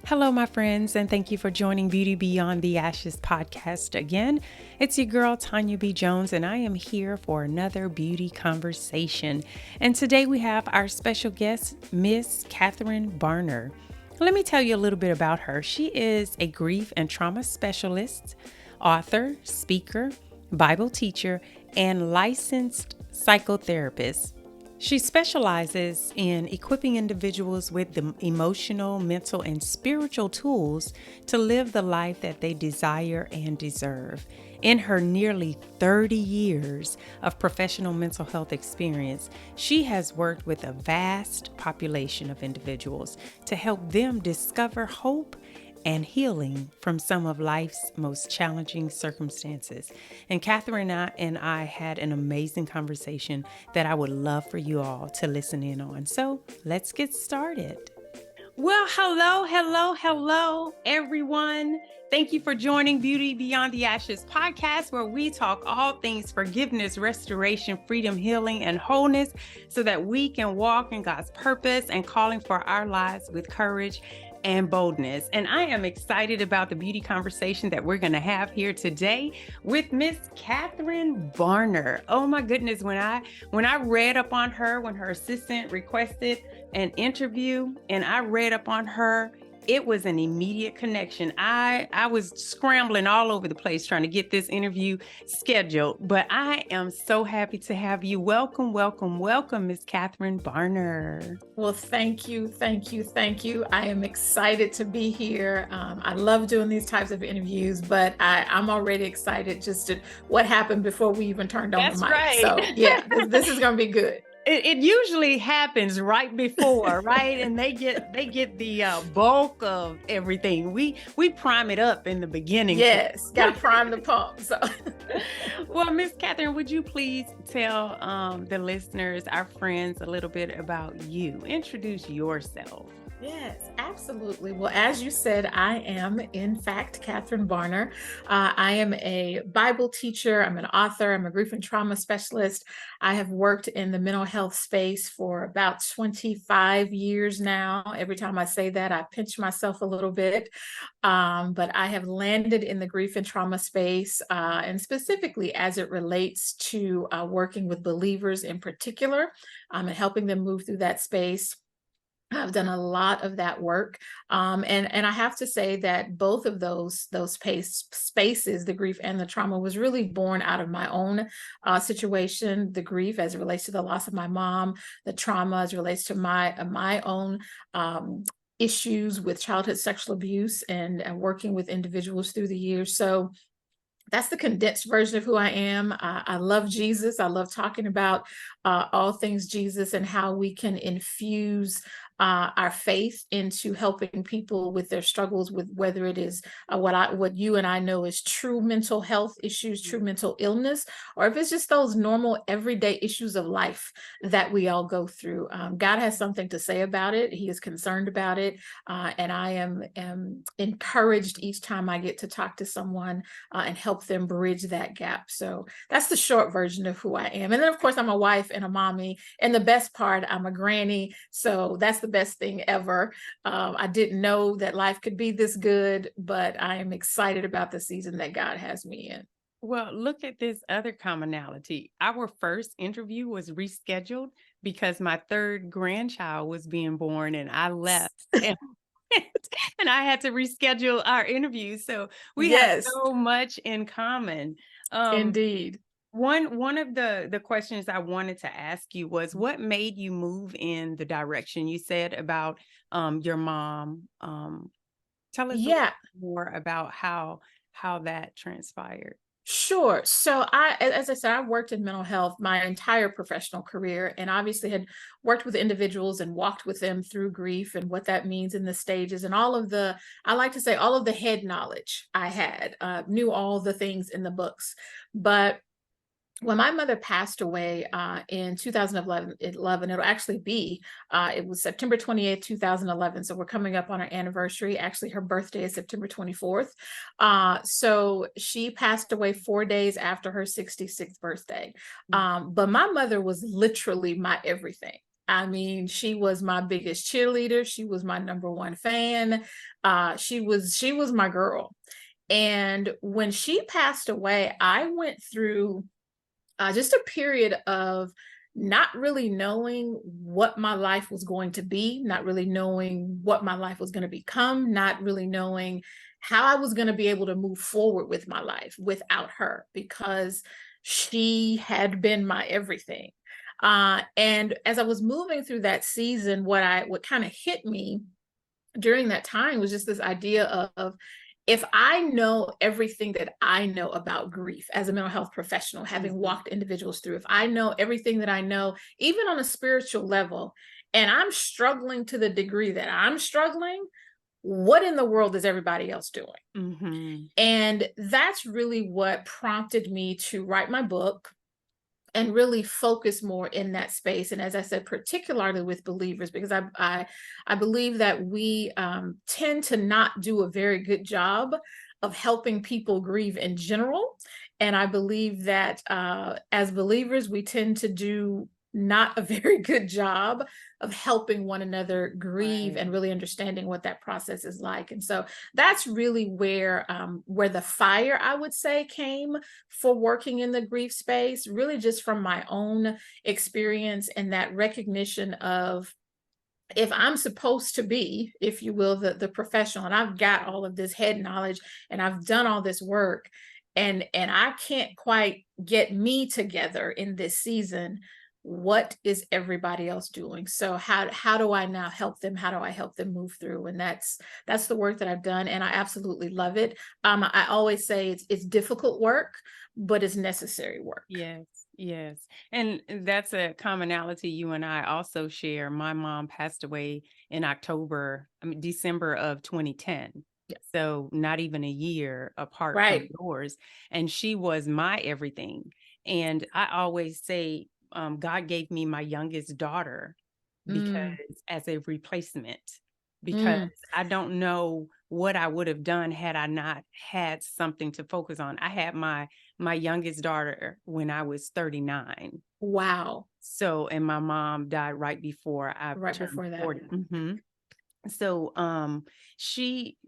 Hello, my friends, and thank you for joining Beauty Beyond the Ashes podcast again. It's your girl, Tanya B. Jones, and I am here for another beauty conversation. And today we have our special guest, Miss Katherine Barner. Let me tell you a little bit about her. She is a grief and trauma specialist, author, speaker, Bible teacher, and licensed psychotherapist. She specializes in equipping individuals with the emotional, mental, and spiritual tools to live the life that they desire and deserve. In her nearly 30 years of professional mental health experience, she has worked with a vast population of individuals to help them discover hope and healing from some of life's most challenging circumstances. And Katherine and I had an amazing conversation that I would love for you all to listen in on. So let's get started. Well, hello, everyone. Thank you for joining Beauty Beyond the Ashes podcast, where we talk all things forgiveness, restoration, freedom, healing, and wholeness so that we can walk in God's purpose and calling for our lives with courage and boldness. And I am excited about the beauty conversation that we're going to have here today with Miss Katherine Barner. Oh my goodness, when I read up on her, when her assistant requested an interview and I read up on her, it was an immediate connection. I was scrambling all over the place trying to get this interview scheduled, but I am so happy to have you. Welcome, Miss Katherine Barner. Well, thank you. I am excited to be here. I love doing these types of interviews, but I'm already excited just at what happened before we even turned on the mic. Right. So yeah, this is going to be good. It usually happens right before, right? And they get the bulk of everything. We prime it up in the beginning. Yes, got to prime the pump. So, well, Miss Katherine, would you please tell the listeners, our friends, a little bit about you? Introduce yourself. Yes, absolutely. Well, as you said, I am, in fact, Katherine Barner. I am a Bible teacher. I'm an author. I'm a grief and trauma specialist. I have worked in the mental health space for about 25 years now. Every time I say that, I pinch myself a little bit. But I have landed in the grief and trauma space, and specifically as it relates to working with believers in particular, and helping them move through that space. I've done a lot of that work. And I have to say that both of those spaces, the grief and the trauma, was really born out of my own situation. The grief as it relates to the loss of my mom, the trauma as it relates to my own issues with childhood sexual abuse and working with individuals through the years. So that's the condensed version of who I am. I love Jesus. I love talking about all things Jesus and how we can infuse our faith into helping people with their struggles, with whether it is what you and I know is true mental health issues, true mental illness, or if it's just those normal everyday issues of life that we all go through. God has something to say about it. He is concerned about it. And I am encouraged each time I get to talk to someone and help them bridge that gap. So that's the short version of who I am. And then, of course, I'm a wife and a mommy. And the best part, I'm a granny. So that's the best thing ever. I didn't know that life could be this good, but I am excited about the season that God has me in. Well, look at this other commonality. Our first interview was rescheduled because my third grandchild was being born and I left. And I had to reschedule our interview. So we have so much in common. Indeed. One of the questions I wanted to ask you was, what made you move in the direction you said about your mom? Tell us a little more about how that transpired. Sure. So as I said, I worked in mental health my entire professional career, and obviously had worked with individuals and walked with them through grief and what that means in the stages and all of the, I like to say, all of the head knowledge I had, knew all the things in the books. But When my mother passed away in 2011, it'll actually be, it was September 28th, 2011. So we're coming up on our anniversary. Actually, her birthday is September 24th. So she passed away 4 days after her 66th birthday. But my mother was literally my everything. I mean, she was my biggest cheerleader. She was my number one fan. She was my girl. And when she passed away, I went through just a period of not really knowing what my life was going to be, not really knowing what my life was going to become, not really knowing how I was going to be able to move forward with my life without her, because she had been my everything. And as I was moving through that season, what kind of hit me during that time was just this idea of, if I know everything that I know about grief as a mental health professional, having walked individuals through, if I know everything that I know, even on a spiritual level, and I'm struggling to the degree that I'm struggling, what in the world is everybody else doing? Mm-hmm. And that's really what prompted me to write my book and really focus more in that space. And as I said, particularly with believers, because I believe that we tend to not do a very good job of helping people grieve in general. And I believe that as believers, we tend to do not a very good job of helping one another grieve and Right. really understanding what that process is like. And so that's really where the fire, I would say, came for working in the grief space, really just from my own experience and that recognition of, if I'm supposed to be, if you will, the professional, and I've got all of this head knowledge and I've done all this work, and I can't quite get me together in this season, what is everybody else doing? So how do I now help them? How do I help them move through? And that's the work that I've done, and I absolutely love it. I always say it's difficult work, but it's necessary work. Yes, yes. And that's a commonality you and I also share. My mom passed away in December of 2010. Yeah. So not even a year apart from Right. yours. And she was my everything. And I always say, God gave me my youngest daughter because Mm, as a replacement, because mm. I don't know what I would have done had I not had something to focus on. I had my youngest daughter when I was 39. Wow. So, and my mom died right before I Right turned before that. 40. So, she,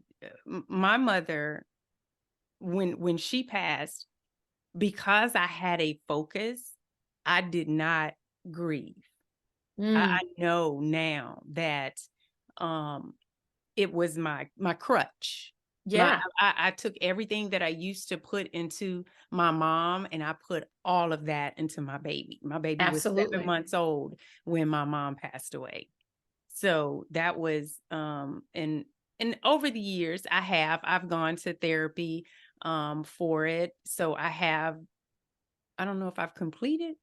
my mother, when she passed, because I had a focus, I did not grieve. I Mm. know now that, um, it was my crutch. My Yeah, I took everything that I used to put into my mom, and I put all of that into my baby. My baby was 7 absolutely. months old when my mom passed away. So that was, and over the years, I've gone to therapy, for it. So I don't know if I've completed.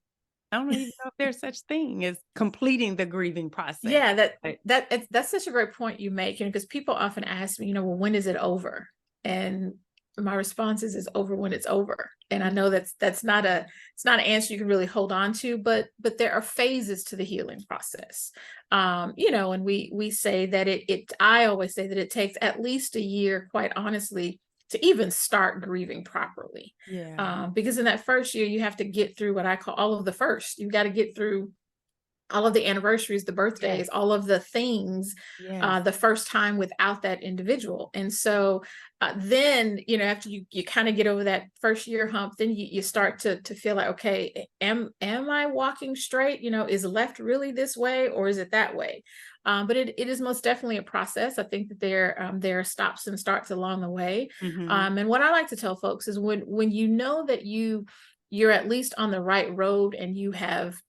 I don't even know if there's such thing as completing the grieving process, Yeah, but that's such a great point you make, and because people often ask me, well, when is it over? And my response is, it's over when it's over. And I know that's not a it's not an answer you can really hold on to, but there are phases to the healing process. And we say that I always say that it takes at least a year, quite honestly, to even start grieving properly. yeah, Because in that first year, you have to get through what I call all of the first. You've got to get through all of the anniversaries, the birthdays, yes, all of the things, yes. the first time without that individual. And so then, after you kind of get over that first year hump, then you start to feel like, okay, am I walking straight? Is left really this way, or is it that way? But it is most definitely a process. I think that there are stops and starts along the way. Mhm. And what I like to tell folks is, when you know that you're at least on the right road, and you have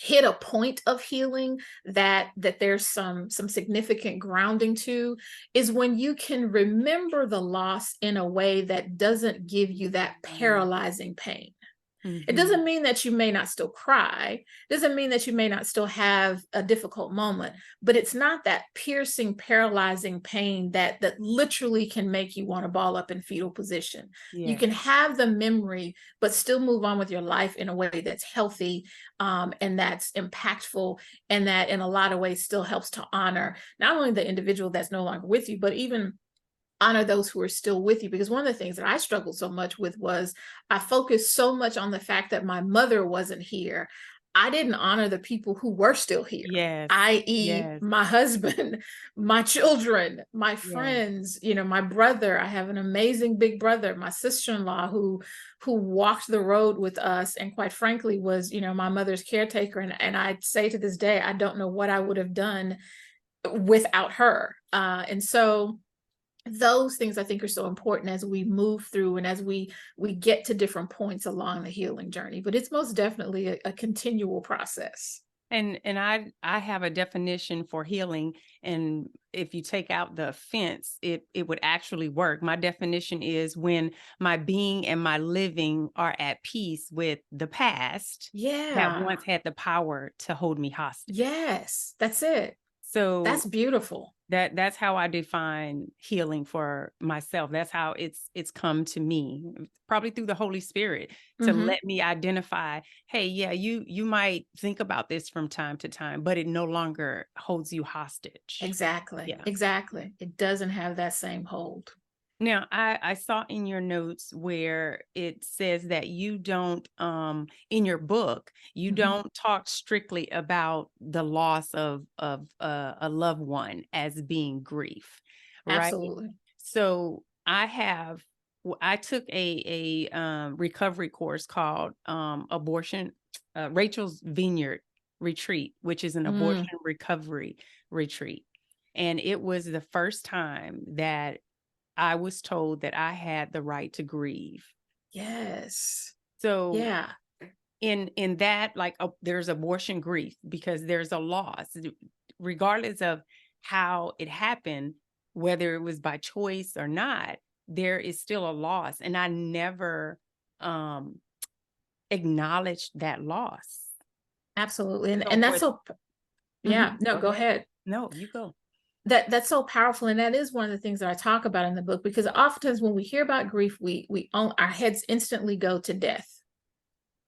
hit a point of healing that there's some significant grounding to, is when you can remember the loss in a way that doesn't give you that Mm. paralyzing pain. It Mm-hmm. doesn't mean that you may not still cry. It doesn't mean that you may not still have a difficult moment, but it's not that piercing, paralyzing pain that literally can make you want to ball up in fetal position. You Yes. can have the memory, but still move on with your life in a way that's healthy, and that's impactful, and that in a lot of ways still helps to honor not only the individual that's no longer with you, but even honor those who are still with you. Because one of the things that I struggled so much with was I focused so much on the fact that my mother wasn't here. I didn't honor the people who were still here, Yes. i.e., Yes. my husband, my children, my Yes. friends, my brother. I have an amazing big brother, my sister-in-law who walked the road with us and quite frankly was, my mother's caretaker. And I say to this day, I don't know what I would have done without her. And so those things I think are so important as we move through and as we get to different points along the healing journey. But it's most definitely a continual process. And I have a definition for healing, and if you take out the offense, it would actually work. My definition is when my being and my living are at peace with the past that Yeah. once had the power to hold me hostage. Yes, that's it. So That's beautiful. that's how I define healing for myself. That's how it's come to me, probably through the Holy Spirit, to Hmm. let me identify, hey, yeah, you might think about this from time to time, but it no longer holds you hostage. Exactly. Yeah. Exactly. It doesn't have that same hold. Now, I saw in your notes where it says that you don't, in your book, you Hmm. don't talk strictly about the loss of a loved one as being grief, right? Absolutely. So I took a recovery course called abortion, Rachel's Vineyard Retreat, which is an Mm, abortion recovery retreat, and it was the first time that I was told that I had the right to grieve. yes. So Yeah. in that, like, there's abortion grief because there's a loss, regardless of how it happened, whether it was by choice or not, there is still a loss, and I never um acknowledged that loss. Absolutely. And So and that's for so yeah, no, go go ahead. ahead. No, you go. That's so powerful, and that is one of the things that I talk about in the book, because oftentimes when we hear about grief, we own our heads instantly go to death.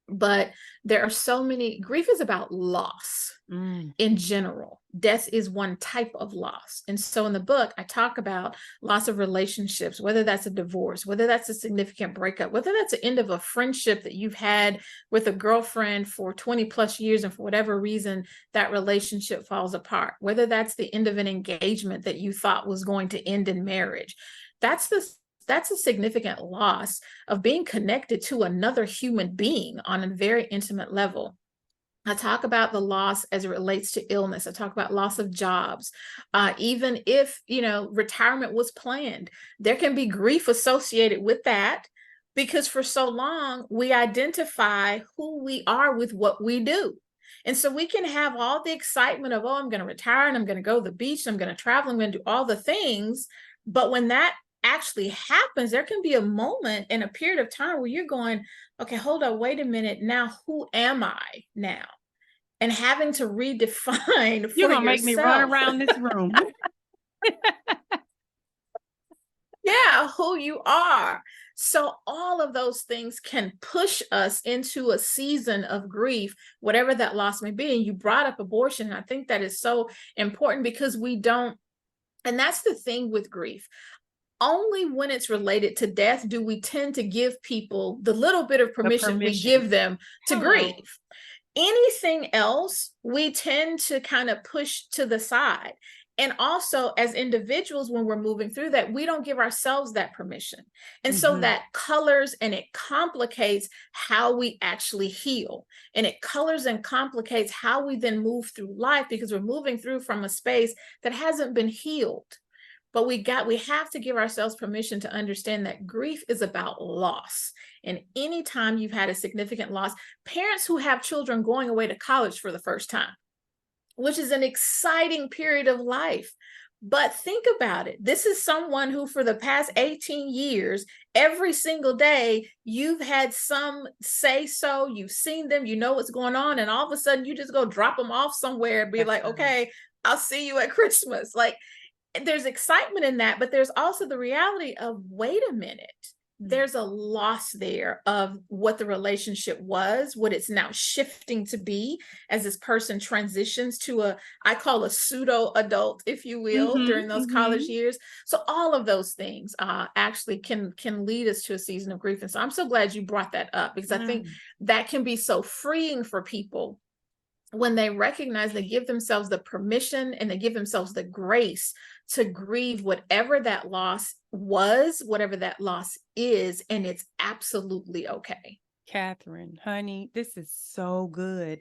But there are so many, grief is about loss Mm, in general. Death is one type of loss. And so in the book, I talk about loss of relationships, whether that's a divorce, whether that's a significant breakup, whether that's the end of a friendship that you've had with a girlfriend for 20 plus years, and for whatever reason, that relationship falls apart, whether that's the end of an engagement that you thought was going to end in marriage. That's the that's a significant loss of being connected to another human being on a very intimate level. I talk about the loss as it relates to illness. I talk about loss of jobs. Even if, retirement was planned, there can be grief associated with that, because for so long we identify who we are with what we do. And so we can have all the excitement of, oh, I'm going to retire and I'm going to go to the beach, I'm going to travel, I'm going to do all the things. But when that actually happens, there can be a moment in a period of time where you're going, okay, hold on, wait a minute. Now, who am I now? And having to redefine you're for gonna make me run yourself, around this room. yeah, who you are. So all of those things can push us into a season of grief, whatever that loss may be. And you brought up abortion. And I think that is so important, because we don't, and that's the thing with grief. Only when it's related to death do we tend to give people the little bit of The permission we permission. give them to Hello. grieve. Anything else, we tend to kind of push to the side. And also, as individuals, when we're moving through that, we don't give ourselves that permission. And so Mhm. that colors and it complicates how we actually heal. And it colors and complicates how we then move through life, because we're moving through from a space that hasn't been healed. But we have to give ourselves permission to understand that grief is about loss. And anytime you've had a significant loss, parents who have children going away to college for the first time, which is an exciting period of life, But think about it. This is someone who, for the past 18 years, every single day, you've had some say so, you've seen them, you know what's going on, and all of a sudden you just go drop them off somewhere and be That's like, right. okay, I'll see you at Christmas. Like, there's excitement in that, but there's also the reality of, wait a minute, Mm. there's a loss there of what the relationship was, what it's now shifting to be as this person transitions to a, I call a pseudo adult, if you will, Mm-hmm, during those college mm-hmm. years. So all of those things actually can lead us to a season of grief. And so I'm so glad you brought that up, because I think Mm. that can be so freeing for people when they recognize, they give themselves the permission and they give themselves the grace to grieve whatever that loss was, whatever that loss is, and it's absolutely okay. Catherine, honey, this is so good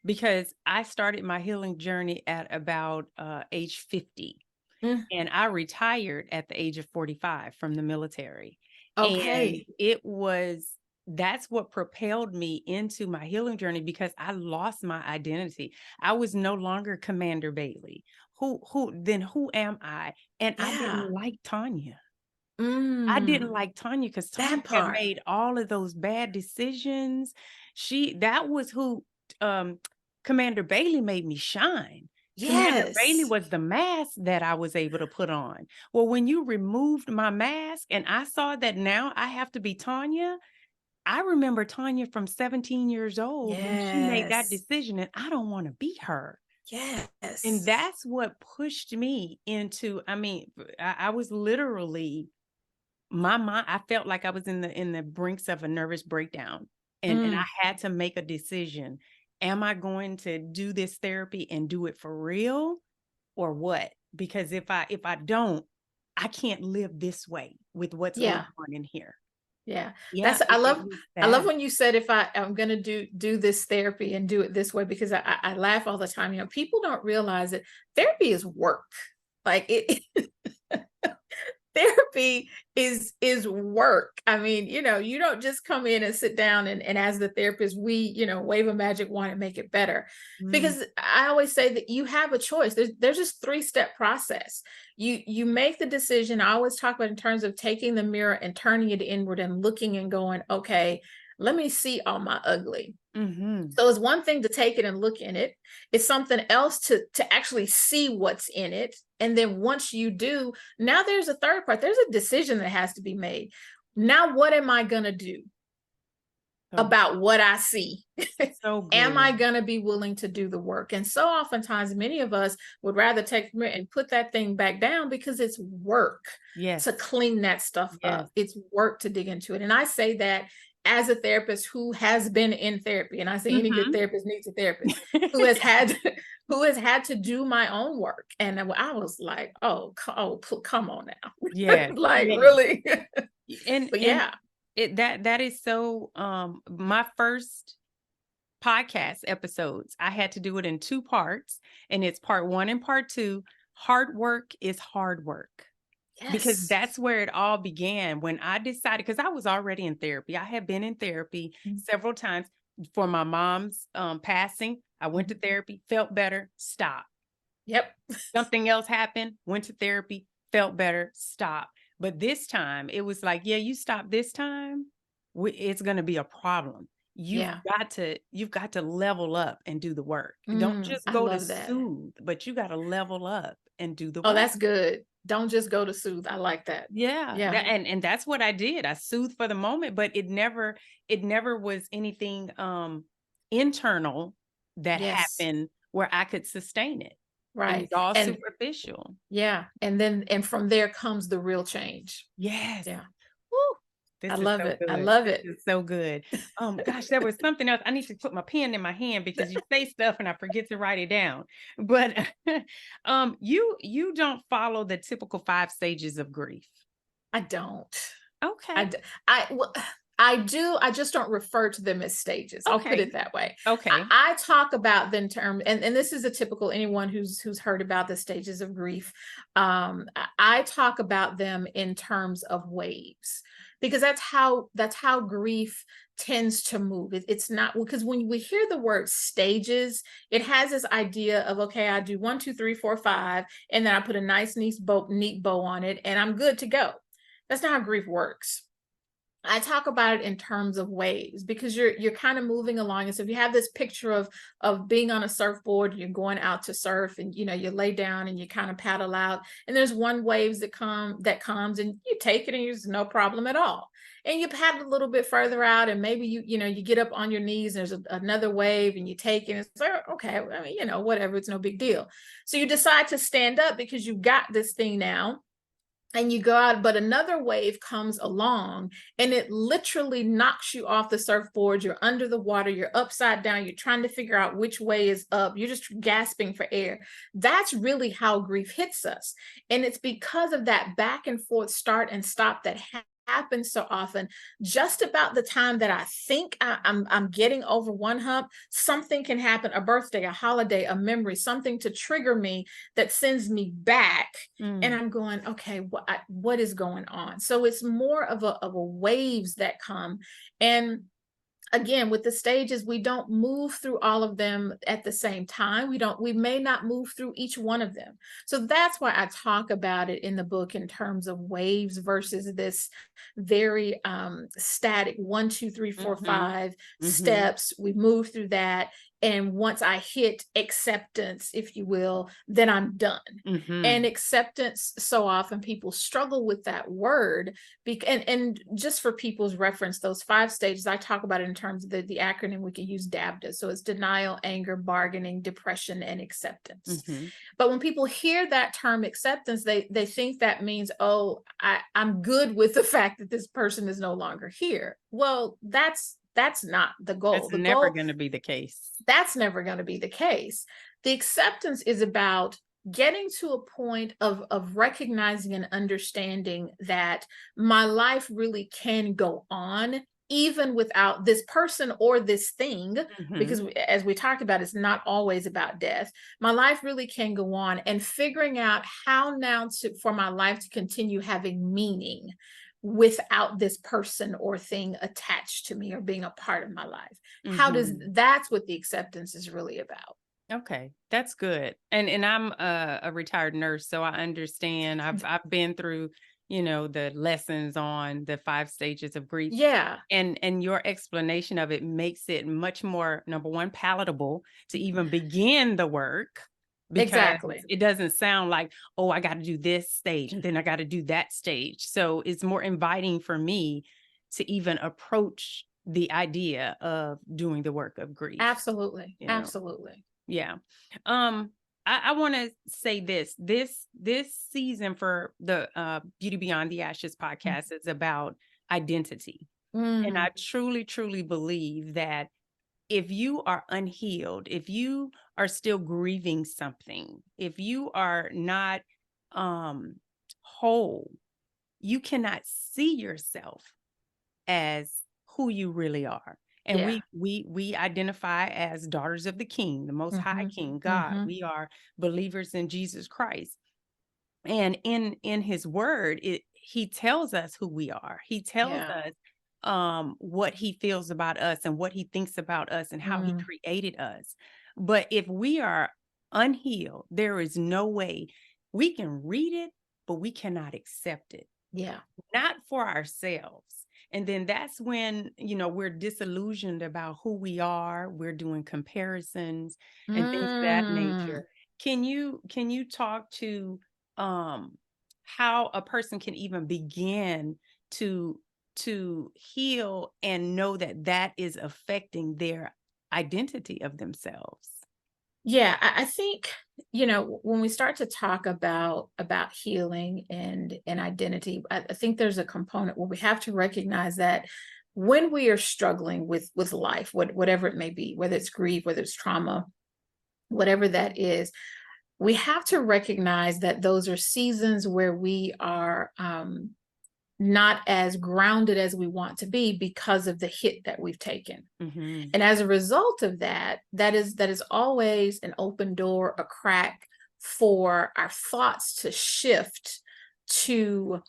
because I started my healing journey at about age 50. Mm, And I retired at the age of 45 from the military. And okay. that's what propelled me into my healing journey because I lost my identity. I was no longer Commander Bailey. Who am I? And I Yeah. didn't like Tanya. I didn't Mm, like Tanya because Tanya that had part. made all of those bad decisions. That was who um, Commander Bailey made me shine. Commander Bailey Yes. was the mask that I was able to put on. Well, when you removed my mask and I saw that now I have to be Tanya, I remember Tanya from 17 years old when she made that Yes. decision, and I don't want to be her. And Yes. that's what pushed me into, I mean, I was literally my mind, I felt like I was in the brinks of a nervous breakdown, and Mm, I had to make a decision. Am I going to do this therapy and do it for real or what? Because if I don't, I can't live this way with what's going yeah. on in here. Yeah. Yeah, That's, it was I love bad. when you said, if I'm gonna do this therapy and do it this way, because I laugh all the time. You know, people don't realize that therapy is work. Like it therapy is work. I mean, you don't just come in and sit down and as the therapist, we, wave a magic wand and make it better. Mm, Because I always say that you have a choice. There's just three-step process. You make the decision. I always talk about in terms of taking the mirror and turning it inward and looking and going, okay, let me see all my ugly. mhm. So it's one thing to take it and look in it. It's something else to actually see what's in it. And then once you do, now there's a third part. There's a decision that has to be made. Now, what am I going to do So about what I see? so Am I good. going to be willing to do the work? And so oftentimes, many of us would rather take and put that thing back down because it's work Yes. to clean that stuff Yes. up. It's work to dig into it. And I say that as a therapist who has been in therapy, and I say any good Mhm. therapist needs a therapist who has had who has had to do my own work. And I was like, oh, come on now, Yes. like Yes. really. And But yeah, that is so my first podcast episodes, I had to do it in two parts, and it's part one and part two. Hard work is hard work because yes. that's where it all began when I decided, because I was already in therapy. I had been in therapy several times for my mom's passing. I went to Mhm. therapy, felt better, stop. Yep. Something else happened, went to therapy, felt better, stop. But this time it was like, yeah, you stop this time, it's going to be a problem. Yeah. You've got to level up and do the work. Don't just I go to love that. soothe, but you got to level up and do the Oh, work. that's good. Don't just go to soothe. I like that. Yeah, Yeah. and that's what I did. I soothed for the moment, but it never was anything internal that Yes. happened where I could sustain it. It was Right. all And superficial. yeah, and from there comes the real change. Yes. Yeah. Woo. I This is love so it. I good. love This it. is so good. Gosh, there was something else. I need to put my pen in my hand because you say stuff and I forget to write it down. But you don't follow the typical 5 stages of grief. I don't. I Okay. d well, I do, I just don't refer to them as stages. I'll put Okay. it that way. Okay. I talk about them term, and this is a typical, anyone who's heard about the stages of grief. I talk about them in terms of waves. because that's how grief tends to move. It's not, because when we hear the word stages, it has this idea of, okay, I do 1, 2, 3, 4, 5, and then I put a nice neat bow on it, and I'm good to go. That's not how grief works. I talk about it in terms of waves, because you're kind of moving along. And so if you have this picture of being on a surfboard, and you're going out to surf, and you lay down and you kind of paddle out, and there's one waves that comes, and you take it, and there's no problem at all. And you paddle a little bit further out, and maybe you get up on your knees, and there's another wave, and you take it, and it's like, okay, I mean, whatever, it's no big deal. So you decide to stand up because you got this thing now, and you go out, but another wave comes along, and it literally knocks you off the surfboard. You're under the water, you're upside down, you're trying to figure out which way is up, you're just gasping for air. That's really how grief hits us. And it's because of that back and forth start and stop that happens so often. Just about the time that I think I'm getting over one hump, something can happen, a birthday, a holiday, a memory, something to trigger me that sends me back. And I'm going, okay, what is going on? So it's more of a waves that come. And again, with the stages, we don't move through all of them at the same time. We may not move through each one of them. So that's why I talk about it in the book in terms of waves versus this very static 1, 2, 3, 4, 5 steps. We move through that. And once I hit acceptance, if you will, then I'm done. And acceptance, so often people struggle with that word. And just for people's reference, those 5 stages, I talk about it in terms of the acronym we can use, DABDA. So it's denial, anger, bargaining, depression, and acceptance. But when people hear that term acceptance, they think that means, oh, I'm good with the fact that this person is no longer here. Well, that's not the goal. That's never going to be the case. That's never going to be the case. The acceptance is about getting to a point of recognizing and understanding that my life really can go on even without this person or this thing, because as we talked about, it's not always about death. My life really can go on, and figuring out how now for my life to continue having meaning without this person or thing attached to me or being a part of my life. That's what the acceptance is really about. Okay, that's good. And I'm a retired nurse, so I understand. I've been through, the lessons on the 5 stages of grief. Yeah. And your explanation of it makes it much more, number one, palatable to even begin the work, because Exactly. it doesn't sound like, oh, I got to do this stage and then I got to do that stage. So it's more inviting for me to even approach the idea of doing the work of grief. Absolutely. Absolutely. Yeah. I want to say this season for the Beauty Beyond the Ashes podcast is about identity. And I truly, truly believe that if you are unhealed, if you are still grieving something, if you are not whole, you cannot see yourself as who you really are. And we identify as daughters of the King, the Most High King, God. We are believers in Jesus Christ. And in his word, he tells us who we are. He tells us what he feels about us and what he thinks about us and how he created us. But if we are unhealed, there is no way we can read it, but we cannot accept it. Yeah. Not for ourselves. And then that's when, we're disillusioned about who we are. We're doing comparisons and things of that nature. Can you talk to how a person can even begin to heal and know that is affecting their identity of themselves? Yeah, I think, when we start to talk about healing and identity, I think there's a component where we have to recognize that when we are struggling with life, whatever it may be, whether it's grief, whether it's trauma, whatever that is, we have to recognize that those are seasons where we are not as grounded as we want to be because of the hit that we've taken. And as a result of that is always an open door, a crack for our thoughts to shift to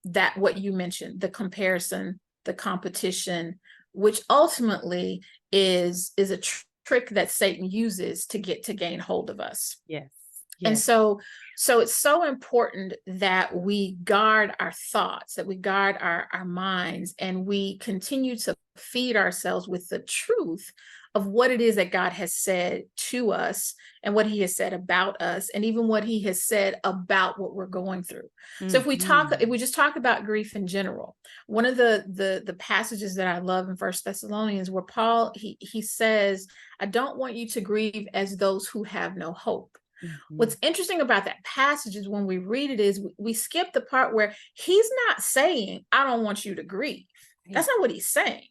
that what you mentioned, the comparison, the competition, which ultimately is a trick that Satan uses to gain hold of us. Yes. And Yes. so it's so important that we guard our thoughts, that we guard our minds, and we continue to feed ourselves with the truth of what it is that God has said to us and what he has said about us, and even what he has said about what we're going through. So if we just talk about grief in general, one of the passages that I love in First Thessalonians, where Paul, he says, I don't want you to grieve as those who have no hope. What's interesting about that passage is when we read it is we skip the part where he's not saying, I don't want you to grieve. That's not what he's saying.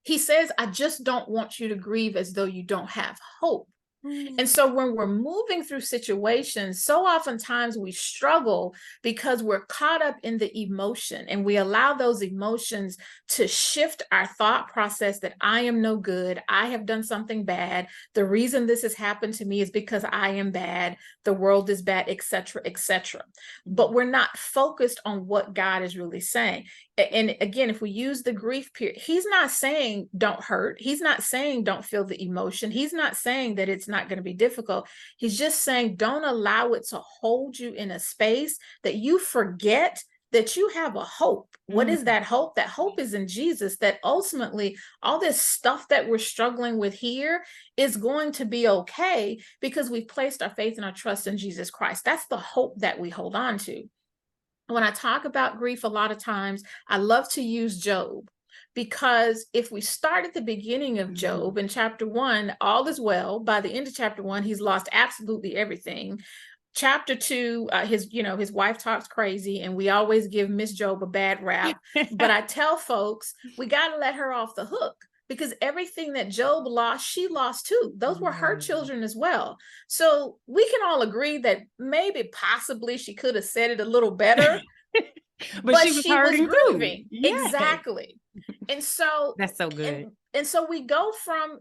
He says, I just don't want you to grieve as though you don't have hope. And so when we're moving through situations, so oftentimes we struggle because we're caught up in the emotion, and we allow those emotions to shift our thought process that I am no good, I have done something bad, the reason this has happened to me is because I am bad, the world is bad, etc., etc. But we're not focused on what God is really saying. And again, if we use the grief period, he's not saying don't hurt. He's not saying don't feel the emotion. He's not saying that it's not going to be difficult. He's just saying don't allow it to hold you in a space that you forget that you have a hope. What is that hope? That hope is in Jesus, that ultimately all this stuff that we're struggling with here is going to be okay because we've placed our faith and our trust in Jesus Christ. That's the hope that we hold on to. When I talk about grief, a lot of times I love to use Job, because if we start at the beginning of Job in chapter 1, all is well. By the end of chapter 1, he's lost absolutely everything. Chapter 2, his wife talks crazy, and we always give Miss Job a bad rap. But I tell folks, we got to let her off the hook, because everything that Job lost, she lost too. Those were her children as well. So we can all agree that maybe possibly she could have said it a little better, but she was she was hurting grieving. too. Yes. Exactly. And so that's so good. And so we go from,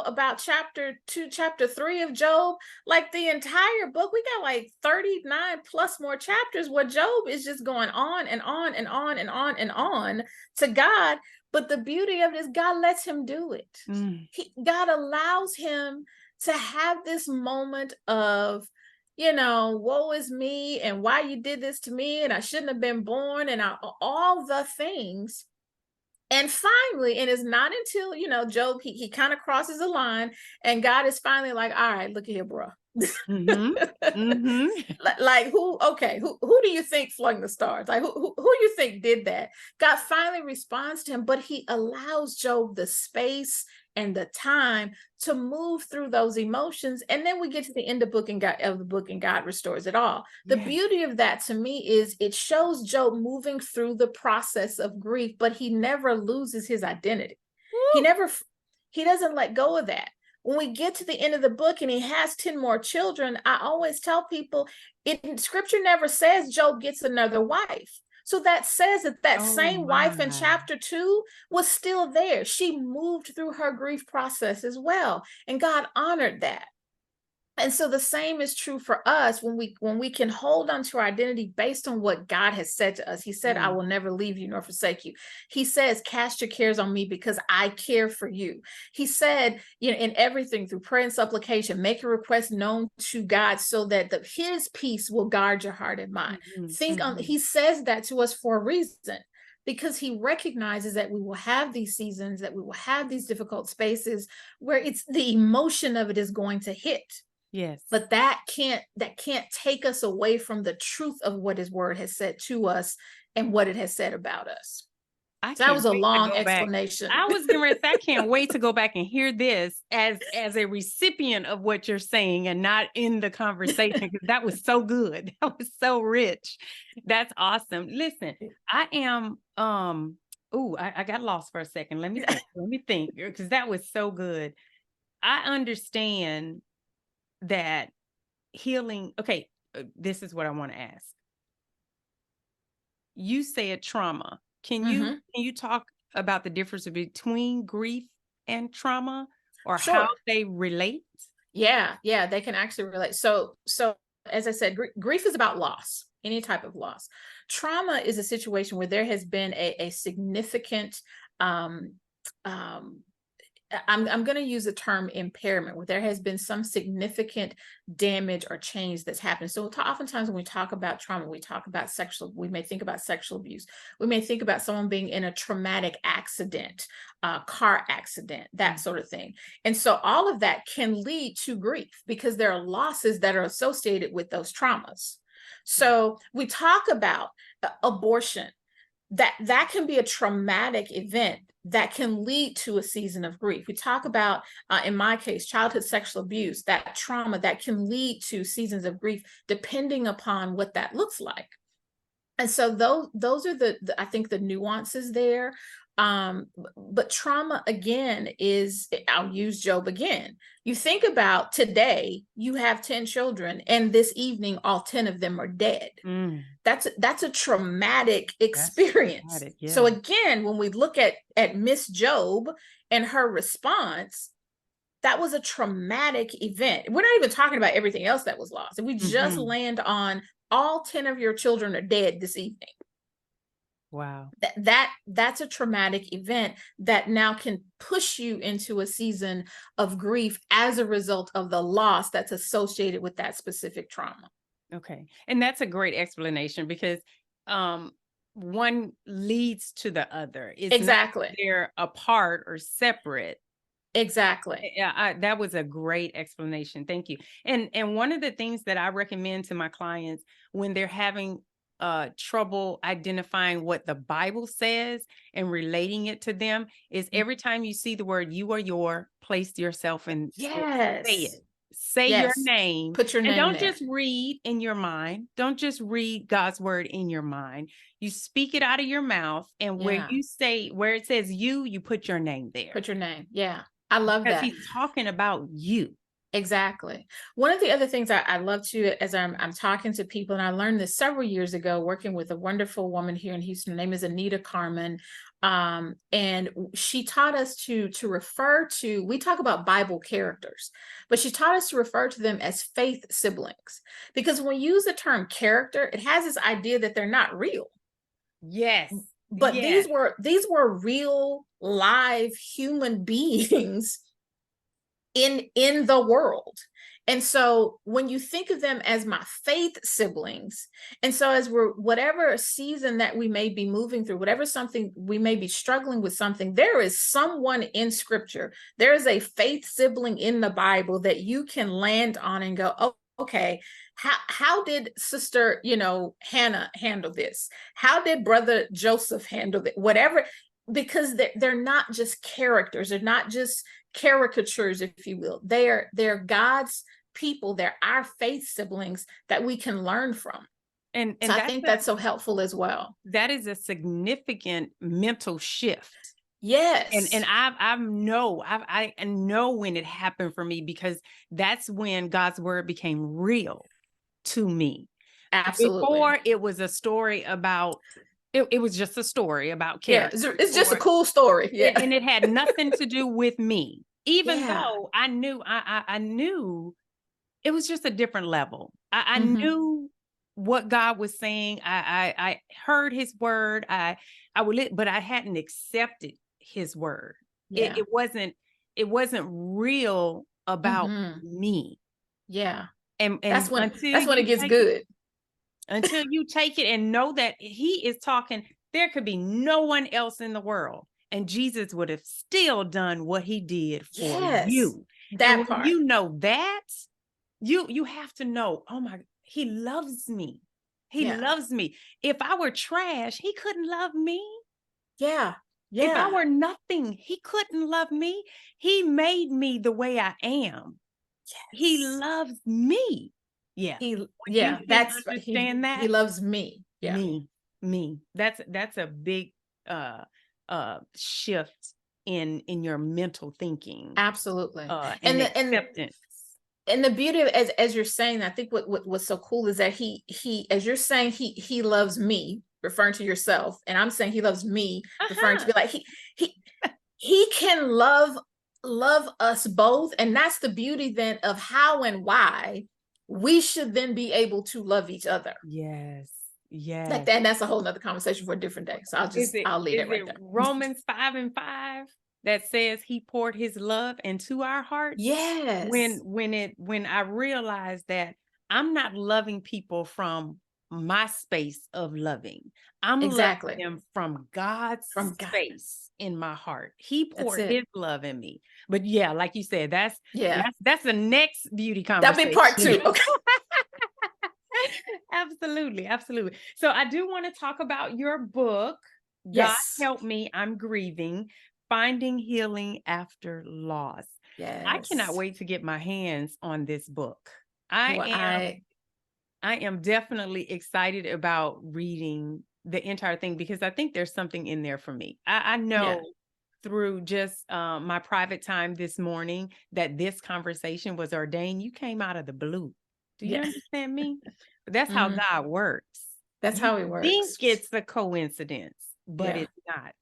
about chapter 2, chapter 3 of Job, like the entire book, we got like 39 plus more chapters where Job is just going on and on and on and on and on to God. But the beauty of it is God lets him do it. God allows him to have this moment of, woe is me, and why you did this to me, and I shouldn't have been born, and all the things. And finally, and it's not until, Job, he kind of crosses the line, and God is finally like, all right, look at here, bro. Like who do you think flung the stars? Like who you think did that? God finally responds to him, but he allows Job the space and the time to move through those emotions. And then we get to the end of the book, and God restores it all. The beauty of that to me is it shows Job moving through the process of grief, but he never loses his identity. He doesn't let go of that. When we get to the end of the book and he has 10 more children, I always tell people, scripture never says Job gets another wife. So that says that same wife in chapter 2 was still there. She moved through her grief process as well, and God honored that. And so the same is true for us when we can hold on to our identity based on what God has said to us. He said, I will never leave you nor forsake you. He says, cast your cares on me because I care for you. He said, in everything through prayer and supplication, make your request known to God so that his peace will guard your heart and mind. He says that to us for a reason, because he recognizes that we will have these seasons, that we will have these difficult spaces where it's the emotion of it is going to hit. Yes. But that can't take us away from the truth of what his word has said to us and what it has said about us. So that was a long explanation. I was going to say, I can't wait to go back and hear this as a recipient of what you're saying and not in the conversation, because that was so good. That was so rich. That's awesome. Listen, I am, I got lost for a second. Let me think, because that was so good. I understand that healing. Okay, this is what I want to ask. You said trauma. Can you talk about the difference between grief and trauma, or how they relate? Yeah, they can actually relate. So as I said, grief is about loss. any type of loss. Trauma is a situation where there has been a significant um, um, I'm going to use the term impairment, where there has been some significant damage or change that's happened. So oftentimes when we talk about trauma, we may think about sexual abuse. We may think about someone being in a traumatic accident, car accident, that sort of thing. And so all of that can lead to grief because there are losses that are associated with those traumas. So we talk about abortion, that can be a traumatic event that can lead to a season of grief. We talk about, in my case, childhood sexual abuse, that trauma that can lead to seasons of grief, depending upon what that looks like. And so those are I think the nuances there. But trauma again is, I'll use Job again. You think about today, you have 10 children, and this evening, all 10 of them are dead. That's a traumatic experience. Traumatic, yeah. So again, when we look at Miss Job and her response, that was a traumatic event. We're not even talking about everything else that was lost. And we just land on all 10 of your children are dead this evening. Wow. That's a traumatic event that now can push you into a season of grief as a result of the loss that's associated with that specific trauma. Okay. And that's a great explanation because one leads to the other. It's exactly. Not they're apart or separate. Exactly. Yeah, that was a great explanation. Thank you. And one of the things that I recommend to my clients when they're having trouble identifying what the Bible says and relating it to them is every time you see the word "you" or "your," place yourself in. Yes. Say it. Say your name. Put your name and don't there. just read in your mind. Don't just read God's word in your mind. You speak it out of your mouth, and where you say, where it says you put your name there. Put your name. Yeah. I love that. Because he's talking about you. Exactly. One of the other things I love to, as I'm talking to people, and I learned this several years ago, working with a wonderful woman here in Houston. Her name is Anita Carmen. And she taught us to refer to, we talk about Bible characters, but she taught us to refer to them as faith siblings. Because when we use the term character, it has this idea that they're not real. Yes. But these were real, live human beings in the world. And so when you think of them as my faith siblings, and so as we're whatever season that we may be moving through, whatever something we may be struggling with something, there is someone in scripture, there is a faith sibling in the Bible that you can land on and go, oh, okay, how did sister, Hannah handle this? How did brother Joseph handle it? Whatever, because they're not just characters, they're not just caricatures, if you will. They're God's people. They're our faith siblings that we can learn from. And so I think that's so helpful as well. That is a significant mental shift. Yes. And I know when it happened for me, because that's when God's word became real to me. Absolutely. Before, it was a story about, it was just a story about character. Yeah, it's just a cool story. Yeah. And it had nothing to do with me, even though I knew, I knew it was just a different level. I knew what God was saying. I heard his word. I would, but I hadn't accepted his word. Yeah. It wasn't real about me. Yeah. And that's when it gets good. Until you take it and know that he is talking, there could be no one else in the world, and Jesus would have still done what he did for you. That part. You know that, you have to know, oh my, he loves me. He loves me. If I were trash, he couldn't love me. Yeah. If I were nothing, he couldn't love me. He made me the way I am. Yes. He loves me. Yeah. That's understand that. He loves me. Yeah. Me. That's a big shift in your mental thinking. Absolutely. And acceptance. And the beauty of, as you're saying, I think what's so cool is that he as you're saying he loves me, referring to yourself, and I'm saying he loves me, referring to be like he can love us both. And that's the beauty then of how and why we should then be able to love each other Yes. like Yes. that. And that's a whole nother conversation for a different day. So I'll leave Is it right it there. Romans 5:5 that says he poured his love into our hearts? Yes, When I realized that I'm not loving people from my space of loving. I'm loving exactly. them from God's From God. space in my heart. He That's poured it. his love in me. But yeah, like you said, that's Yeah. that's the next beauty That'll be part conversation. 2. Okay. Absolutely, absolutely. So I do want to talk about your book, God Yes. Help Me, I'm Grieving, Finding Healing After Loss. I cannot Yes. wait to get my hands on this book. I Well, am I am definitely excited about reading the entire thing because I think there's something in there for me. I yeah. know through just my private time this morning that this conversation was ordained. You came out of the blue. Do you Yeah. understand me? That's how Mhm. God works. That's You how it think works. it's a coincidence, but Yeah. it's not.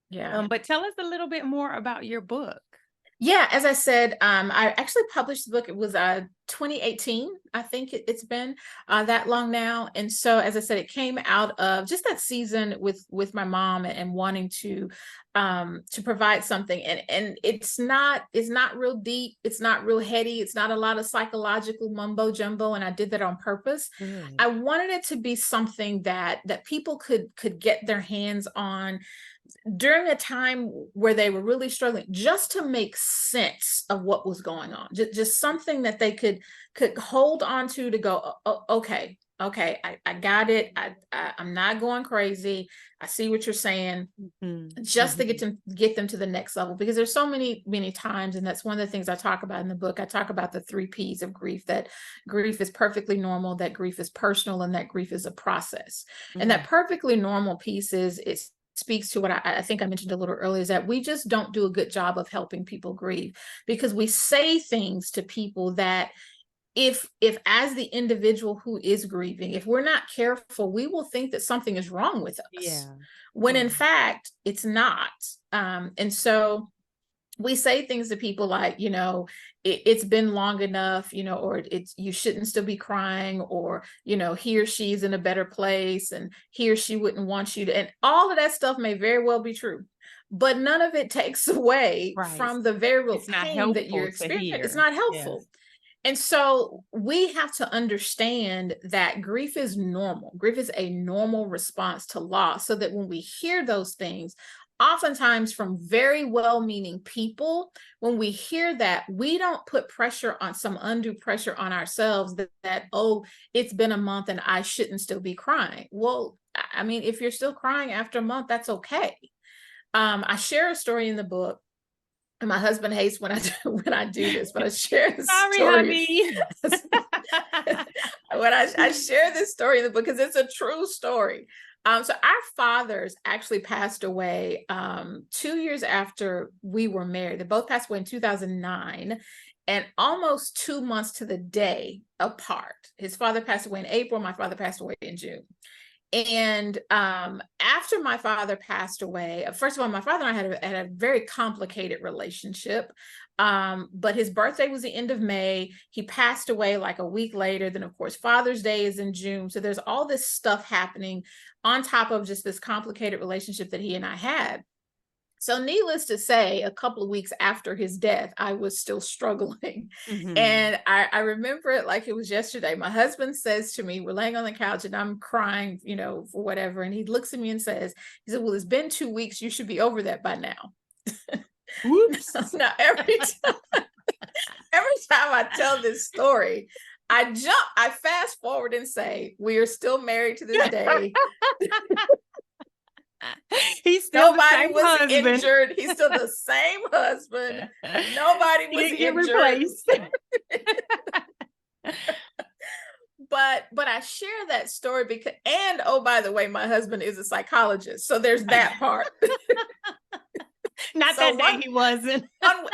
Yeah. But tell us a little bit more about your book. Yeah, as I said, I actually published the book. It was 2018. I think it's been that long now. And so, as I said, it came out of just that season with my mom and wanting to provide something. And it's not real deep. It's not real heady. It's not a lot of psychological mumbo jumbo. And I did that on purpose. Good. I wanted it to be something that people could get their hands on during a time where they were really struggling, just to make sense of what was going on, just something that they could hold on to go, okay, I got it. I'm not going crazy. I see what you're saying, Mhm, just to mhm. get them to the next level, because there's so many times, and that's one of the things I talk about in the book. I talk about the 3 P's of grief: that grief is perfectly normal, that grief is personal, and that grief is a process. And that Mm, perfectly normal piece is it speaks to what I think I mentioned a little earlier, is that we just don't do a good job of helping people grieve, because we say things to people that, if as the individual who is grieving, if we're not careful, we will think that something is wrong with us, yeah. when Yeah. in fact it's not. And so we say things to people like, it's been long enough, or it's, you shouldn't still be crying, or, he or she's in a better place, and he or she wouldn't want you to, and all of that stuff may very well be true, but none of it takes away Right. from the very real It's not pain that you're helpful to experiencing. It's hear. not Yes. helpful. And so we have to understand that grief is normal. Grief is a normal response to loss. So that when we hear those things, oftentimes from very well meaning people, when we hear that, we don't put pressure on, some undue pressure on ourselves, oh, it's been a month and I shouldn't still be crying. Well, I mean, if you're still crying after a month, that's okay. I share a story in the book, and my husband hates when when I do this, but I share the Sorry, story. hubby. When I share this story in the book, because it's a true story. So our fathers actually passed away 2 years after we were married. They both passed away in 2009, and almost 2 months to the day apart. His father passed away in April. My father passed away in June. And after my father passed away, first of all, my father and I had a very complicated relationship. But his birthday was the end of May. He passed away like a week later. Then, of course, Father's Day is in June. So there's all this stuff happening on top of just this complicated relationship that he and I had. So, needless to say, a couple of weeks after his death, I was still struggling. Mhm. And I remember it like it was yesterday. My husband says to me, we're laying on the couch and I'm crying, for whatever. And he looks at me and says, he said, well, it's been 2 weeks. You should be over that by now. Whoops. Now, every time I tell this story, I fast forward and say, we are still married to this day. He's still the Nobody same was husband. injured. He's still the same husband. Nobody He was didn't get injured. replaced. But I share that story because, and oh, by the way, my husband is a psychologist. So there's that part. Not So that day he wasn't.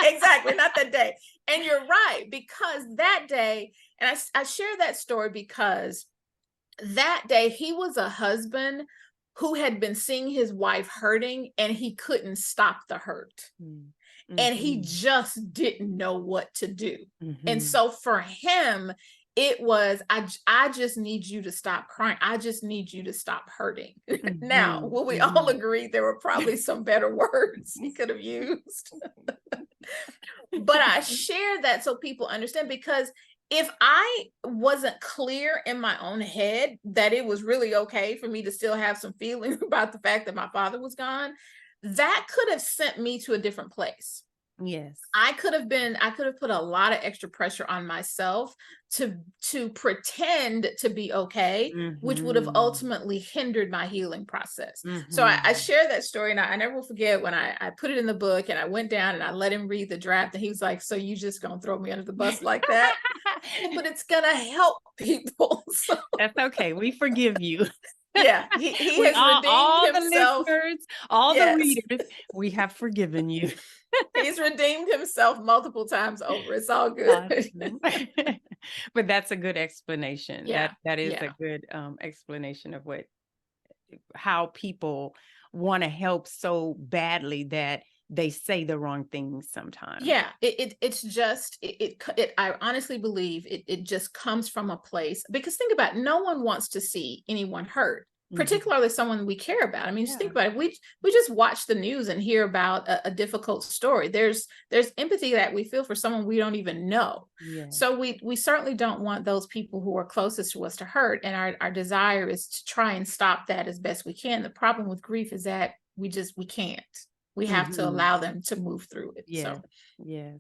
exactly, not that day. And you're right, because that day, and I share that story because that day he was a husband who had been seeing his wife hurting, and he couldn't stop the hurt. And he Mhm. just didn't know what to do. And Mhm. so for him, it was, I just need you to stop crying. I just need you to stop hurting. Now, Mhm, will we all mhm. agree there were probably some better words he could have used? But I share that so people understand, because if I wasn't clear in my own head that it was really okay for me to still have some feelings about the fact that my father was gone, that could have sent me to a different place. Yes. I could have put a lot of extra pressure on myself to pretend to be okay, which would have Mhm, ultimately hindered my healing process. So I mhm. share that story, and I never will forget when I put it in the book and I went down and I let him read the draft, and he was like, "So you just gonna throw me under the bus like that?" But it's gonna help people. So That's okay, we forgive you. yeah, he We has redeemed all the himself. listeners, all the Yes. readers, we have forgiven you. He's redeemed himself multiple times over. It's all good. Awesome. But that's a good explanation. Yeah. That is a Yeah. good, explanation of how people wanna help so badly that they say the wrong things sometimes. Yeah, it's just I honestly believe it just comes from a place, because think about it, no one wants to see anyone hurt, Mhm. particularly someone we care about. I mean, just think Yeah. about it. We just watch the news and hear about a difficult story. There's empathy that we feel for someone we don't even know. Yeah. So we certainly don't want those people who are closest to us to hurt. And our desire is to try and stop that as best we can. The problem with grief is that we can't. We have to Mhm. allow them to move through it. Yes, So yes.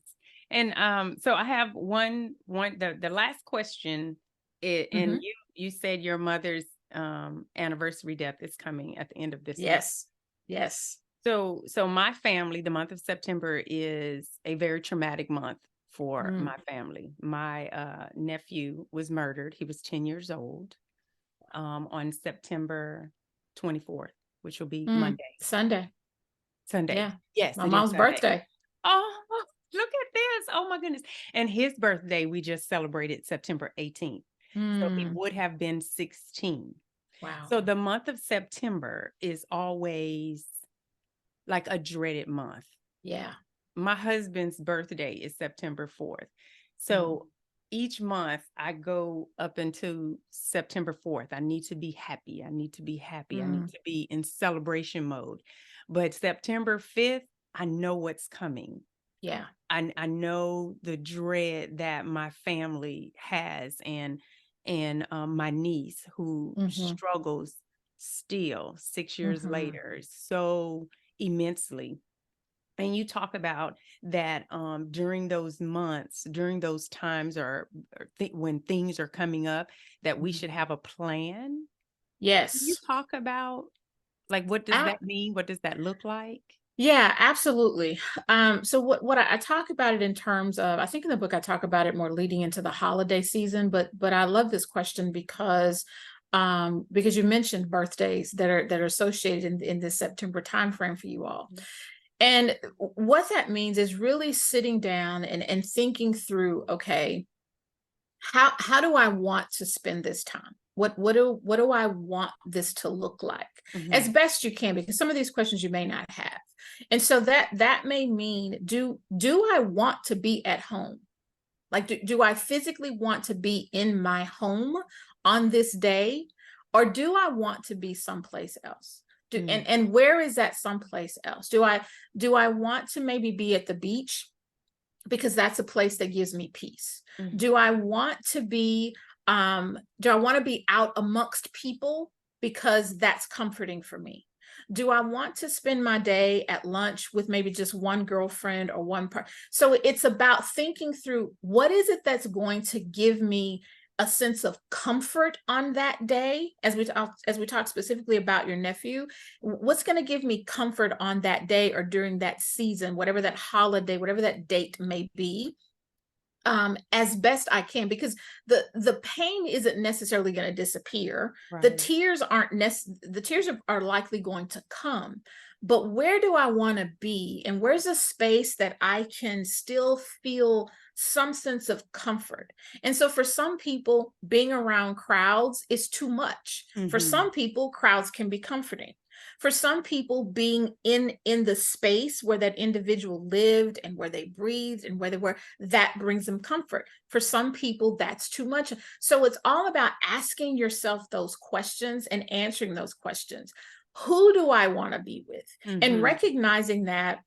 And, so I have one the last question, and mhm. you said your mother's, anniversary death is coming at the end of this month. Yes. Yes. So my family, the month of September is a very traumatic month for Mm, my family. My, nephew was murdered. He was 10 years old, on September 24th, which will be Monday. Sunday. Sunday. Yeah. Yes, My it is mom's Sunday. birthday. Oh, look at this. Oh my goodness. And his birthday, we just celebrated September 18th. So he Mm, would have been 16. wow. So the month of September is always like a dreaded month. Yeah. My husband's birthday is September 4th. Mm, So each month I go up until September 4th. I need to be happy. I need to be happy. I need mm, to be in celebration mode. But September 5th, I know what's coming. yeah. I know the dread that my family has, and my niece who Mhm. struggles still 6 years Mhm. later so immensely. And you talk about that, during those months, during those times, when things are coming up, that we Mhm. should have a plan. Can you Yes. talk about, like, what does A that mean? What does that look like? Yeah, absolutely. So what I talk about it in terms of, I think in the book I talk about it more leading into the holiday season, but I love this question because you mentioned birthdays that are associated in this September timeframe for you all. Mhm. And what that means is really sitting down and thinking through, okay, how do I want to spend this time? What do I want this to look like? As Mhm. best you can, because some of these questions you may not have. And so that may mean, do I want to be at home? Like, do I physically want to be in my home on this day? Or do I want to be someplace else? Mm, And where is that someplace else? Do I want to maybe be at the beach, because that's a place that gives me peace? mhm, Do I want to be out amongst people, because that's comforting for me? Do I want to spend my day at lunch with maybe just one girlfriend or one part? So it's about thinking through, what is it that's going to give me a sense of comfort on that day, as we talk specifically about your nephew. What's going to give me comfort on that day or during that season, whatever that holiday, whatever that date may be, as best I can, because the pain isn't necessarily going to disappear. right. The tears are likely going to come. But where do I want to be, and where's a space that I can still feel some sense of comfort? And so for some people, being around crowds is too much. For some Mhm. people, crowds can be comforting. For some people, being in the space where that individual lived and where they breathed and where they were, that brings them comfort. For some people, that's too much. So it's all about asking yourself those questions and answering those questions. Who do I want to be with? And Mm-hmm. recognizing that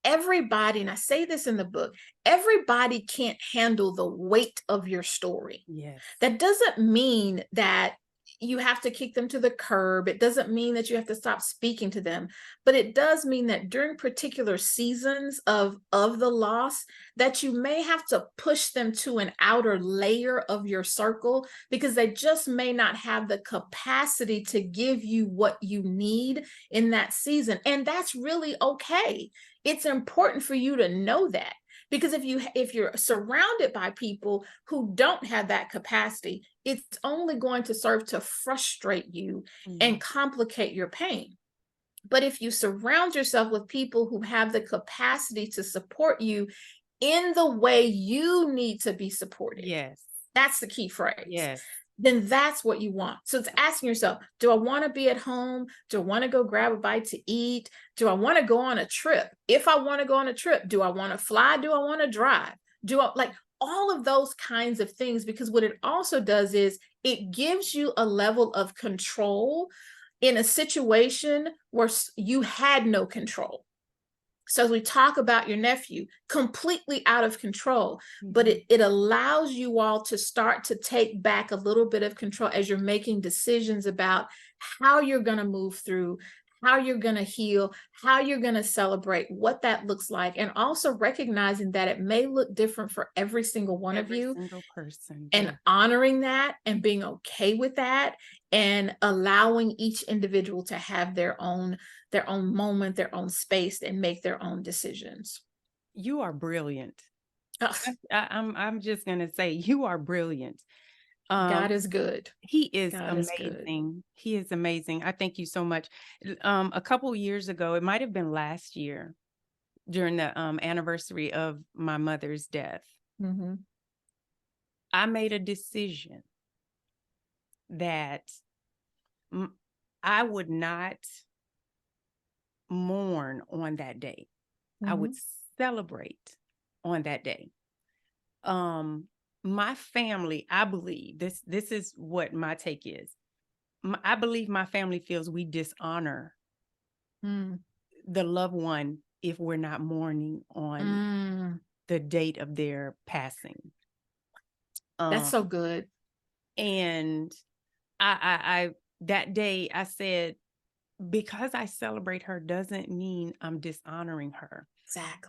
everybody, and I say this in the book, everybody can't handle the weight of your story. Yes. That doesn't mean that you have to kick them to the curb. It doesn't mean that you have to stop speaking to them, but it does mean that during particular seasons of the loss, that you may have to push them to an outer layer of your circle because they just may not have the capacity to give you what you need in that season. And that's really okay. It's important for you to know that, because if you're surrounded by people who don't have that capacity, it's only going to serve to frustrate you Mm. and complicate your pain. But if you surround yourself with people who have the capacity to support you in the way you need to be supported, Yes. that's the key phrase, Yes. then that's what you want. So it's asking yourself, do I want to be at home? Do I want to go grab a bite to eat? Do I want to go on a trip? If I want to go on a trip, do I want to fly? Do I want to drive? Do I like all of those kinds of things? Because what it also does is it gives you a level of control in a situation where you had no control. So as we talk about your nephew, completely out of control, but Mm-hmm. it allows you all to start to take back a little bit of control as you're making decisions about how you're going to move through, how you're going to heal, how you're going to celebrate, what that looks like, and also recognizing that it may look different for every single one of Every you, single person. and Yeah. honoring that and being okay with that, and allowing each individual to have their own moment, their own space, and make their own decisions. You are brilliant. Ugh, I'm just gonna say you are brilliant. Um, God is good. he is God is good. amazing. He is amazing. I thank you so much. A couple years ago, it might have been last year during the anniversary of my mother's death, Mhm. I made a decision that m- I would not mourn on that day. I would Mhm. celebrate on that day. Um, my family, I believe this is what my take is. I believe my family feels we dishonor Mm. the loved one if we're not mourning on Mm. the date of their passing. That's Um, so good. and I that day I said, because I celebrate her doesn't mean I'm dishonoring her.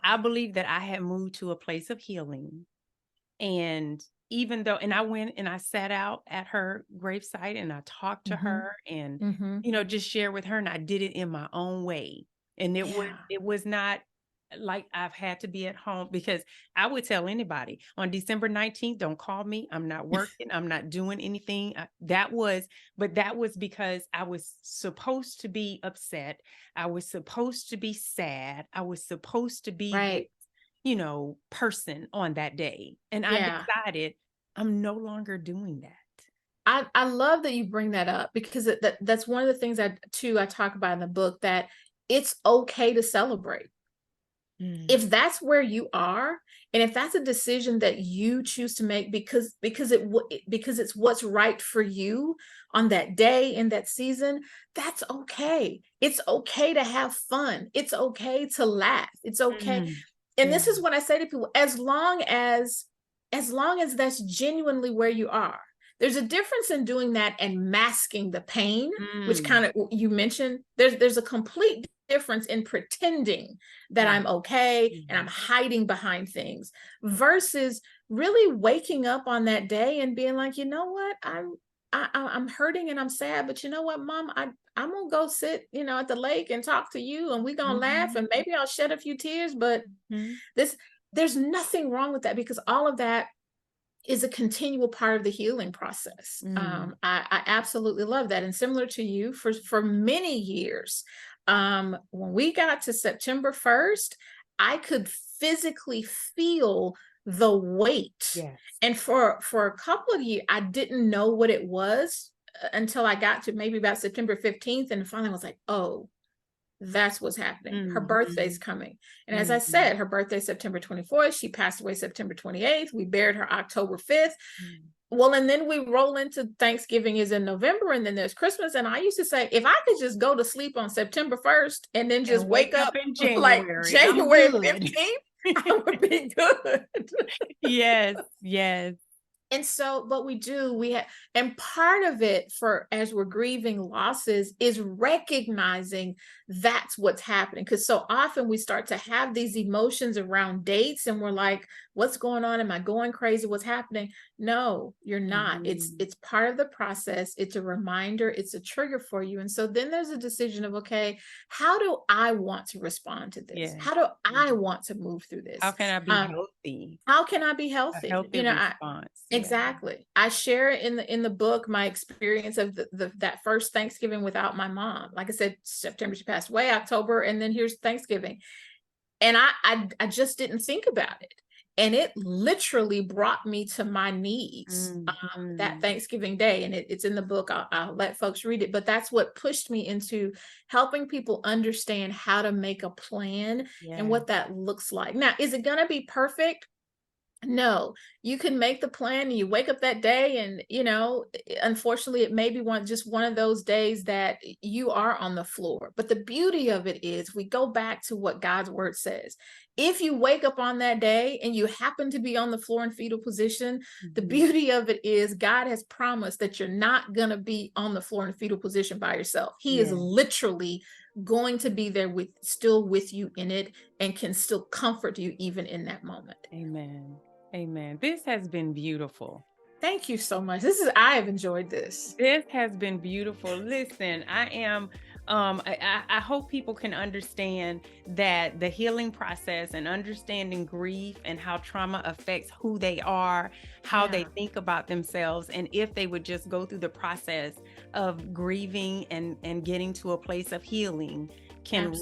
I Exactly. believe that I had moved to a place of healing. And even though, and I went and I sat out at her gravesite and I talked to Mhm. her and, Mhm. just share with her. And I did it in my own way. And Yeah. it was not like I've had to be at home, because I would tell anybody on December 19th, don't call me. I'm not working. I'm not doing anything. But that was because I was supposed to be upset. I was supposed to be sad. I was supposed to be this, Right. person on that day. And I Yeah. decided I'm no longer doing that. I love that you bring that up, because that's one of the things I talk about in the book, that it's okay to celebrate. Mm, If that's where you are, and if that's a decision that you choose to make because it's what's right for you on that day in that season, that's okay. It's okay to have fun. It's okay to laugh. It's okay. mm, And yeah. this is what I say to people: as long as that's genuinely where you are. There's a difference in doing that and masking the pain, which Mm, kind of you mentioned. There's a complete difference in pretending that yeah. I'm okay and I'm Mhm. hiding behind things, versus really waking up on that day and being like, you know what, I'm hurting and I'm sad, but you know what, Mom, I'm gonna go sit, at the lake and talk to you, and we're gonna laugh, Mhm. and maybe I'll shed a few tears, but Mhm. this there's nothing wrong with that, because all of that is a continual part of the healing process. Mm. I absolutely love that. And similar to you, for many years, when we got to September 1st, I could physically feel the weight. Yes. And for a couple of years, I didn't know what it was. until I got to maybe about September 15th, and finally I was like, oh, that's what's happening. Her birthday's coming. And as I said, her birthday September 24th. She passed away September 28th. We buried her October 5th. Well, and then we roll into Thanksgiving is in November, and then there's Christmas. And I used to say, if I could just go to sleep on September 1st and then just wake up in like January, January 15th, I would be good. Yes, yes. And so, but we have, and part of it for as we're grieving losses is recognizing that's what's happening. Because so often we start to have these emotions around dates and we're like, what's going on? Am I going crazy? What's happening? No, you're not. It's part of the process. It's a reminder. It's a trigger for you. And so then there's a decision of, okay, how do I want to respond to this? Yes. How do I want to move through this? How can I be healthy? How can I be healthy? A healthy response. Exactly. I share in the book my experience of that first Thanksgiving without my mom. Like I said, September she passed away, October, and then here's Thanksgiving. And I just didn't think about it. And it literally brought me to my knees that Thanksgiving day. And it's in the book. I'll let folks read it. But that's what pushed me into helping people understand how to make a plan and what that looks like. Now, is it going to be perfect? No, you can make the plan and you wake up that day and, unfortunately it may be just one of those days that you are on the floor. But the beauty of it is we go back to what God's word says. If you wake up on that day and you happen to be on the floor in fetal position, the beauty of it is God has promised that you're not going to be on the floor in fetal position by yourself. He is literally going to be there still with you in it and can still comfort you even in that moment. Amen. Amen. This has been beautiful. Thank you so much. I have enjoyed this. This has been beautiful. Listen, I hope people can understand that the healing process and understanding grief and how trauma affects who they are, how they think about themselves, and if they would just go through the process of grieving and getting to a place of healing, can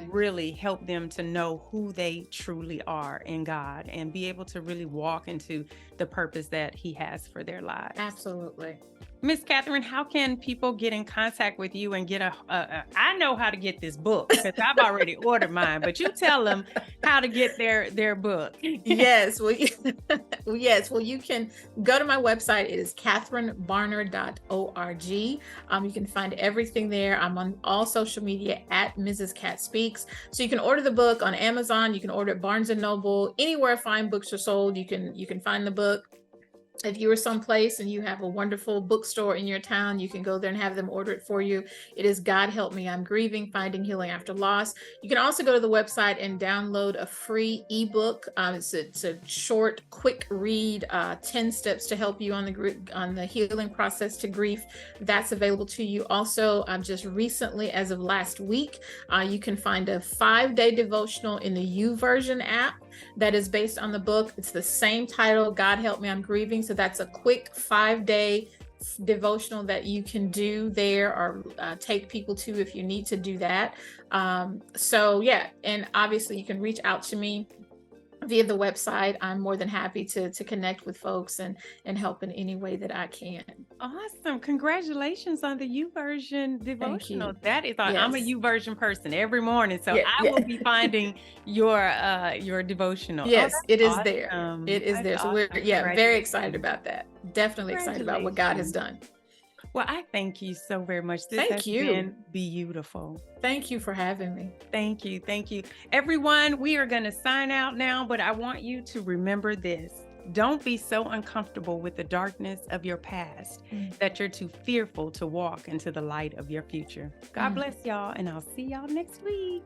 really help them to know who they truly are in God and be able to really walk into the purpose that He has for their lives. Absolutely. Miss Katherine, how can people get in contact with you and get I know how to get this book because I've already ordered mine, but you tell them how to get their book. Yes. Well, Well, you can go to my website. It is katherinebarner.org. You can find everything there. I'm on all social media at Mrs. Kat Speaks. So you can order the book on Amazon. You can order it Barnes and Noble, anywhere fine books are sold. You can find the book. If you are someplace and you have a wonderful bookstore in your town, you can go there and have them order it for you. It is God Help Me, I'm Grieving, Finding Healing After Loss. You can also go to the website and download a free ebook. It's a short, quick read, 10 steps to help you on the healing process to grief. That's available to you. Also, just recently, as of last week, you can find a 5-day devotional in the YouVersion app that is based on the book. It's the same title, God Help Me, I'm Grieving. So that's a quick 5-day devotional that you can do there or take people to if you need to do that. And obviously you can reach out to me via the website. I'm more than happy to connect with folks and help in any way that I can. Awesome. Congratulations on the YouVersion devotional. That is, Yes. I'm a YouVersion person every morning. So I will be finding your devotional. Yes, it is awesome. there. It is there. So awesome. we're very excited about that. Definitely excited about what God has done. Well, I thank you so very much. This has been beautiful. Thank you for having me. Thank you. Thank you. Everyone, we are going to sign out now, but I want you to remember this. Don't be so uncomfortable with the darkness of your past that you're too fearful to walk into the light of your future. God bless y'all, and I'll see y'all next week.